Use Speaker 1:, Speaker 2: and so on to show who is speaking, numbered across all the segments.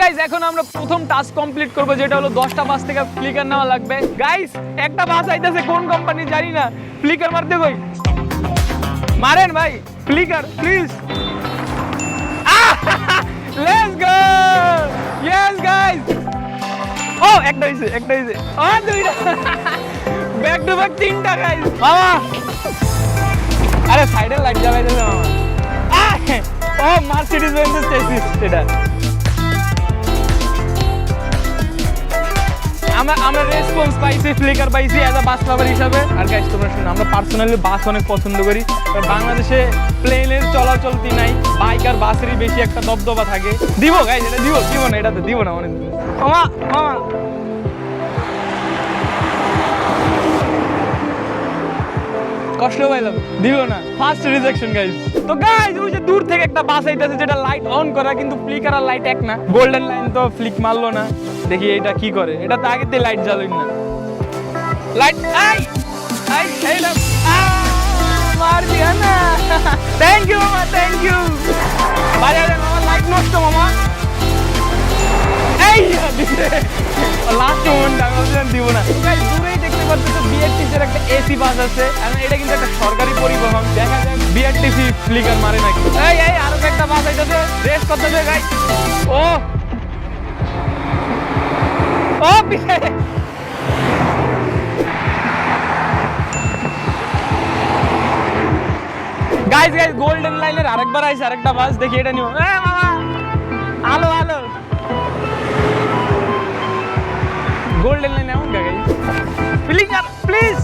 Speaker 1: Guys এখন আমরা প্রথম টাস্ক কমপ্লিট করব, যেটা হলো 10টা বাস থেকে ফ্লিকার নেওয়া লাগবে। গাইস একটা বাস আইতাছে, কোন কোম্পানি জানি না। ফ্লিকার মারতে কই, মারেন ভাই flicker please. Let's go, yes guys. ও একটা হইছে, ও দুইটা, ব্যাক টু ব্যাক তিনটা গাইস। মামা আরে সাইডের লাইট জ্বালাইতেছে মামা। ও মার্সিডিজ বেঞ্জের চেসিস এটা। আমরা রেসপন্স পাইছি, ফ্লিকার পাইছি অ্যাজ আ বাস লাভার হিসাবে। আর গাইস তোমরা শুনো, আমরা পার্সোনালি বাস অনেক পছন্দ করি। বাংলাদেশে প্লেনের চলাচলতি নাই, বাইক আর বাসেরই বেশি একটা দবদবা থাকে। দিব গাইস, এটা দিব না, এটা তো দিব না অনেক। মামা মামা কষ্ট পাইলাম, দিব না, ফার্স্ট রিজেকশন গাইস। তো গাইস ওই যে দূর থেকে একটা বাস আইতাছে, যেটা লাইট অন করা, কিন্তু ফ্লিকার আর লাইট এক না। গোল্ডেন লাইন তো ফ্লিক মারলো না। দেখি এটা কি করে, এটা তো আগেতে লাইট জ্বালই না। লাইট এইটা মার দিয়া না। থ্যাংক ইউ মামা, থ্যাংক ইউ। বারে মামা লাইট নষ্ট মামা। এই লাস্ট মোমেন্ট আমি দিব না। গাইস দূরেই দেখতে পাচ্ছেন বিআরটিসির একটা এসি বাস আছে, আর এটা কিন্তু একটা সরকারি পরিবহন। দেখা যায় বিআরটিসি ফ্লিকার মারে নাকি। এই আরো একটা বাস আইতাছে, রেস করতেছে গাইস। ও পিছে গাইস গোল্ডেন লাইনের আরেকবার আইছে, আরেকটা বাস। দেখি এটা নিও। মামা আলো গোল্ডেন লাইন এমন guys. Flicker please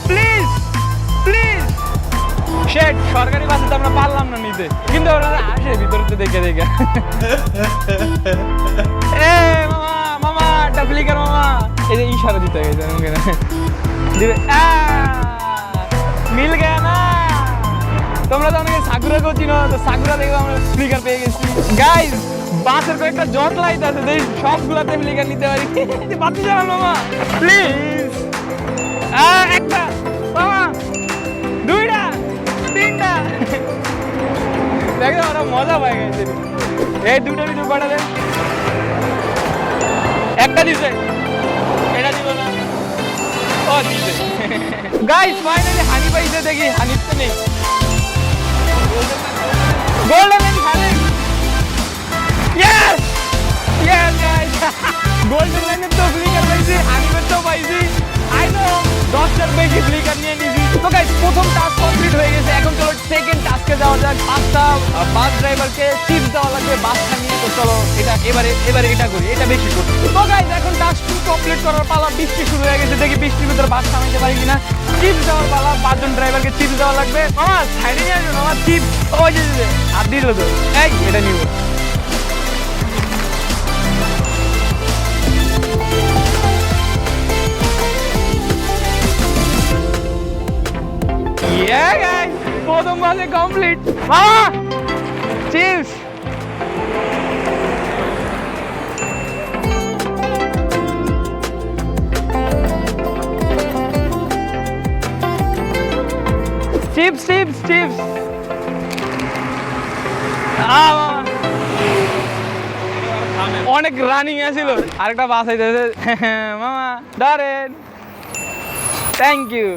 Speaker 1: please please. শেট সরকারি বাসে তো আমরা পারলাম না নিতে, কিন্তু ওরা আসে ভিতরে দেখে মামা একটা ফ্লিকার মামা। এই যে ইশারা দিতে গেছে দিবে, মিল গয়া না। তোমরা তো অনেকে সাকুরাকেও চিনো, তো সাকুরা দেখবো আমরা ফ্লিকার পেয়ে গেছি। গাইস বাসের কয়েকটা জট লাইট আছে, সবগুলাতে ফ্লিকার নিতে পারি। বাতি জ্বালান মামা প্লিজ। একটা মামা, দুইটা, তিনটা। দেখো ওরা মজা পাই গেছে। এই দুটো ভিডিও পাঠালে একটা দিছে, এটা দিব না। ও দিছে। গাইস ফাইনালি হানি পাইছে। দেখি হানি তো নেই, গোল্ডেন লাইন খালি। ইয়েস ইয়েস গাইস, গোল্ডেন লাইনের তো ফ্লিকার পাইছি, হানিবের তো পাইছি। আই নো 10টার বেশি ফ্লিকার নিয়ে নিয়েছি। তো গাইস প্রথম টাস্ক কমপ্লিট হয়ে গেছে, এখন চলো সেকেন্ড টাস্কে যাওয়া যাক। পাঁচটা বাস ড্রাইভারকে টিপস দেওয়া লাগবে বাসটা নিয়ে। তো চলো এটা এবারে এটা করি, এটা বেশি করি। তো গাইস এখন টাস্ক 2 কমপ্লিট করার পালা। বৃষ্টি শুরু হয়ে গেছে, দেখি বৃষ্টির ভিতরে বাস থামাইতে পারি কিনা। টিপস দেওয়ার পালা, 5 জন ড্রাইভারকে টিপস দেওয়া লাগবে। মামা সাইডে নিয়ে আসবেন, আমার টিপস ওই যে আর দিল তো। এই এটা নিব। Yeah guys, প্রথম বাসে কমপ্লিট। মামা চিপস। Chips chips chips. অনেক রানিং আছিল। আরেকটা বাস আইতেছে। মামা ধরেন, থ্যাংক ইউ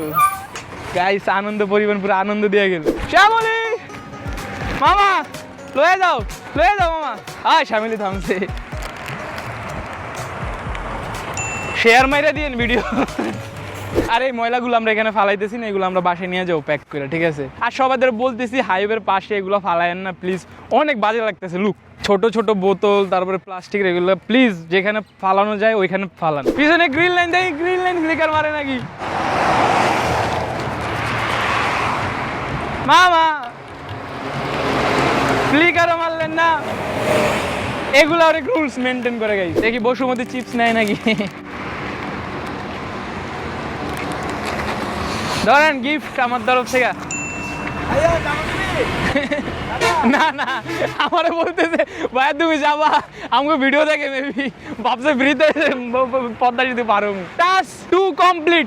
Speaker 1: গাইস। আনন্দ পরিবহন পুরো আনন্দ দিয়ে গেল। শ্যামলি মামা লয়ে যাও মামা। শ্যামলি থামছে। শেয়ার মাইরা দিয়েন ভিডিও। আর এই ময়লাগুলো আমরা এখানে ফালাইতেছি না, এগুলো আমরা বাসায় নিয়ে যাবো প্যাক করে, ঠিক আছে? আর সবাইদের বলতেছি হাইওয়ের পাশে এগুলো ফালায়েন না প্লিজ, অনেক বাজে লাগতেছে। লুক ছোট ছোট বোতল, তারপরে প্লাস্টিক, এগুলো প্লিজ যেখানে ফালানো যায় ওইখানে ফালান। পিছনে গ্রিন লাইন, দেখি গ্রিন লাইন ফ্লিকার মারে নাকি। মামা ফ্লিকারও মারলেন না। এগুলো অনেক রুলস মেনটেন করে গাইস। দেখি বসুমতী চিপস নেয় নাকি। ধরেন গিফট আমার তরফ থেকে। না না আমারে বলতেছে ভাই তুমি যাবা, আমাকে ভিডিও দেখে মেবি ভাবছে ফ্রিতে পদ্মা যদি পারো। Task 2 complete.